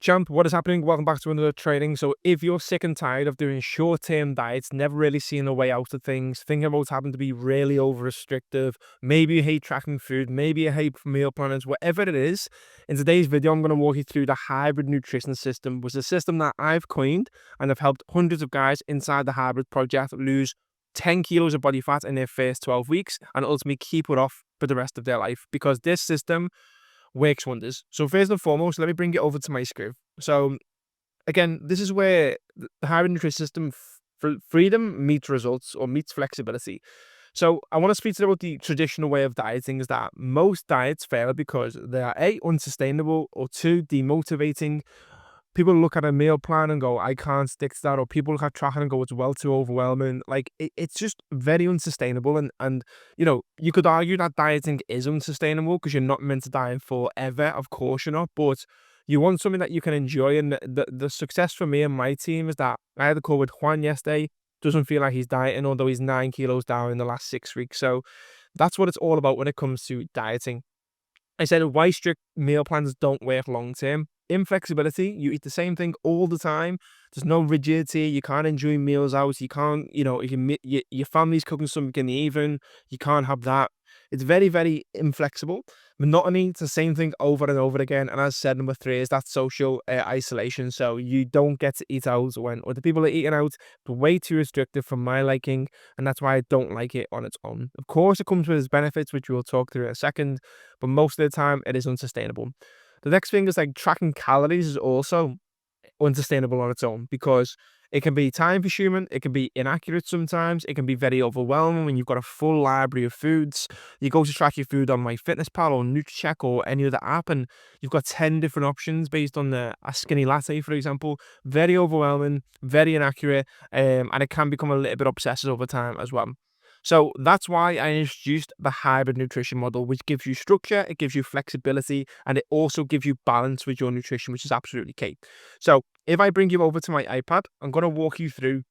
Champ, what is happening? Welcome back to another training. So if you're sick and tired of doing short-term diets, never really seeing a way out of things, thinking about having to be really over-restrictive, maybe you hate tracking food, maybe you hate meal planners, whatever it is, in today's video, I'm going to walk you through the hybrid nutrition system, which is a system that I've coined and have helped hundreds of guys inside the hybrid project lose 10 kilos of body fat in their first 12 weeks and ultimately keep it off for the rest of their life, because this system works wonders. So first and foremost, let me bring it over to my screen. So again, this is where the hybrid nutrition system freedom meets results or meets flexibility. So I want to speak to you about the traditional way of dieting. Is that most diets fail because they are A, unsustainable, or two, demotivating. People look at a meal plan and go, I can't stick to that. Or people look at tracking and go, it's well too overwhelming. Like it's just very unsustainable. And you know, you could argue that dieting is unsustainable because you're not meant to diet forever. Of course you're not. But you want something that you can enjoy. And the success for me and my team is that I had a call with Juan yesterday. Doesn't feel like he's dieting, although he's 9 kilos down in the last 6 weeks. So that's what it's all about when it comes to dieting. I said why strict meal plans don't work long term. Inflexibility, you eat the same thing all the time. There's no rigidity. You can't enjoy meals out. You can't, you know, your family's cooking something in the evening. You can't have that. It's very, very inflexible. Monotony, it's the same thing over and over again. And as said, number 3 is that social isolation. So you don't get to eat out when other people are eating out. It's way too restrictive for my liking. And that's why I don't like it on its own. Of course, it comes with its benefits, which we'll talk through in a second. But most of the time, it is unsustainable. The next thing is like tracking calories is also unsustainable on its own, because it can be time consuming, it can be inaccurate sometimes, it can be very overwhelming when you've got a full library of foods. You go to track your food on MyFitnessPal or NutriCheck or any other app, and you've got 10 different options based on a skinny latte, for example. Very overwhelming, very inaccurate, and it can become a little bit obsessive over time as well. So that's why I introduced the hybrid nutrition model, which gives you structure, it gives you flexibility, and it also gives you balance with your nutrition, which is absolutely key. So if I bring you over to my iPad, I'm going to walk you through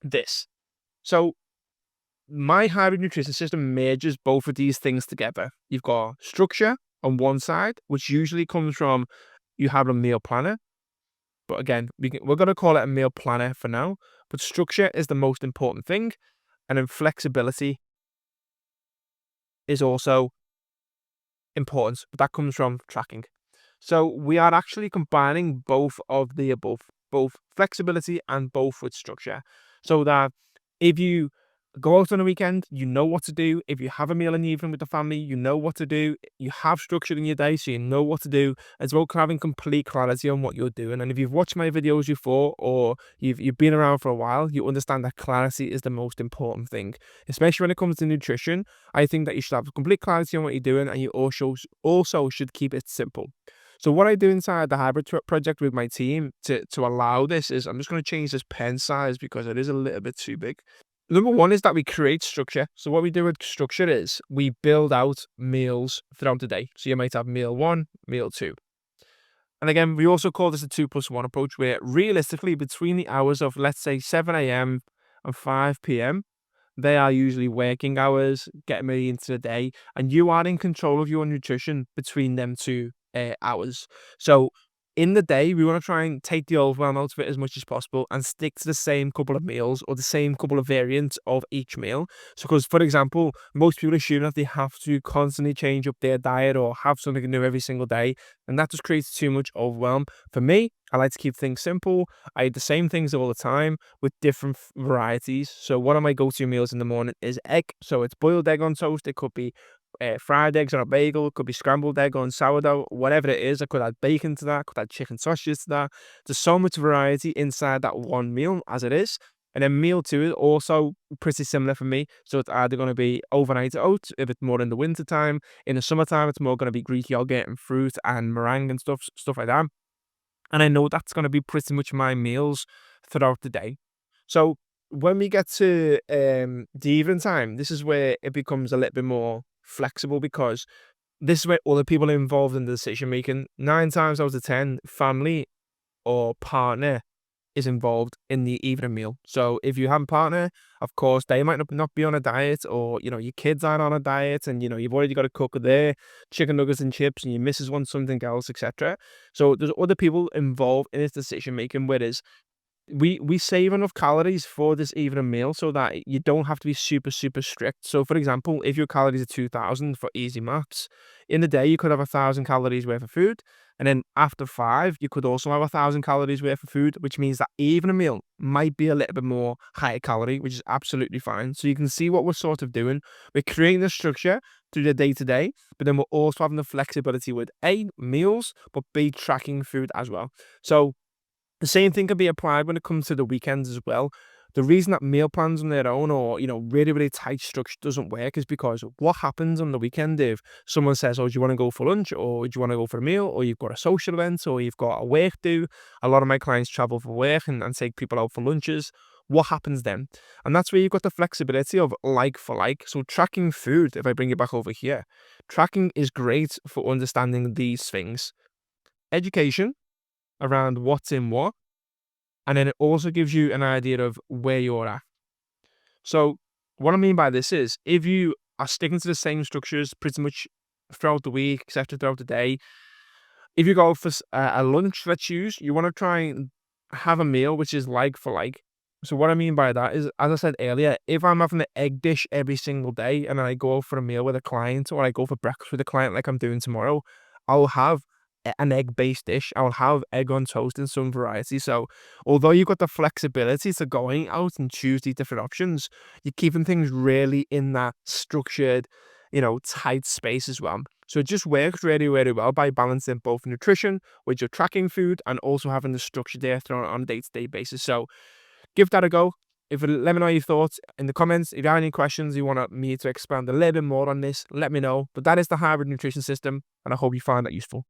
this. So my hybrid nutrition system merges both of these things together. You've got structure on one side, which usually comes from you have a meal planner. But again, we're going to call it a meal planner for now. But structure is the most important thing. And then flexibility is also important, but that comes from tracking. So we are actually combining both of the above, both flexibility and both with structure, so that if you go out on a weekend, you know what to do. If you have a meal in the evening with the family, you know what to do. You have structure in your day, so you know what to do. It's about having complete clarity on what you're doing. And if you've watched my videos before, or you've been around for a while, you understand that clarity is the most important thing, especially when it comes to nutrition. I think that you should have complete clarity on what you're doing, and you also should keep it simple. So what I do inside the hybrid project with my team to allow this is, I'm just going to change this pen size because it is a little bit too big. Number 1 is that we create structure. So what we do with structure is we build out meals throughout the day. So you might have meal 1, meal 2. And again, we also call this a 2+1 approach, where realistically between the hours of, let's say, 7 a.m. and 5 p.m., they are usually working hours, getting me into the day, and you are in control of your nutrition between them 2 hours. So in the day, we want to try and take the overwhelm out of it as much as possible and stick to the same couple of meals or the same couple of variants of each meal. So because, for example, most people assume that they have to constantly change up their diet or have something new every single day, and that just creates too much overwhelm. For me, I like to keep things simple. I eat the same things all the time with different varieties. So one of my go-to meals in the morning is egg. So it's boiled egg on toast. It could be fried eggs on a bagel, it could be scrambled egg on sourdough, whatever it is. I could add bacon to that, I could add chicken sausages to that. There's so much variety inside that one meal as it is. And then meal 2 is also pretty similar for me. So it's either going to be overnight oats if it's more in the winter time. In the summertime, it's more going to be Greek yogurt and fruit and meringue and stuff like that. And I know that's going to be pretty much my meals throughout the day. So when we get to the evening time, this is where it becomes a little bit more flexible, because this is where other people are involved in the decision making. 9 times out of 10, family or partner is involved in the evening meal. So if you have a partner, of course, they might not be on a diet, or, your kids aren't on a diet, and, you've already got to cook their chicken nuggets and chips, and your missus wants something else, etc. So there's other people involved in this decision making, whereas we save enough calories for this evening meal so that you don't have to be super, super strict. So, for example, if your calories are 2,000 for easy maths, in the day you could have 1,000 calories worth of food, and then after five, you could also have 1,000 calories worth of food, which means that evening meal might be a little bit more higher calorie, which is absolutely fine. So you can see what we're sort of doing. We're creating the structure through the day to day, but then we're also having the flexibility with A, meals, but B, tracking food as well. So the same thing can be applied when it comes to the weekends as well. The reason that meal plans on their own, or, really, really tight structure doesn't work is because what happens on the weekend if someone says, "Oh, do you want to go for lunch, or do you want to go for a meal, or you've got a social event, or you've got a work do?" A lot of my clients travel for work and take people out for lunches. What happens then? And that's where you've got the flexibility of like for like. So tracking food, if I bring it back over here, tracking is great for understanding these things. Education around what's in what, and then it also gives you an idea of where you're at. So what I mean by this is, if you are sticking to the same structures pretty much throughout the week, etc., throughout the day, if you go for a lunch, let's choose, you want to try and have a meal which is like for like. So what I mean by that is, as I said earlier, if I'm having an egg dish every single day and I go out for a meal with a client, or I go for breakfast with a client like I'm doing tomorrow, I'll have an egg-based dish. I'll have egg on toast in some variety. So although you've got the flexibility to going out and choose these different options, you're keeping things really in that structured, tight space as well. So it just works really, really well by balancing both nutrition with your tracking food and also having the structure there thrown on a day-to-day basis. So give that a go. Let me know your thoughts in the comments. If you have any questions, you want me to expand a little bit more on this, let me know. But that is the hybrid nutrition system, and I hope you find that useful.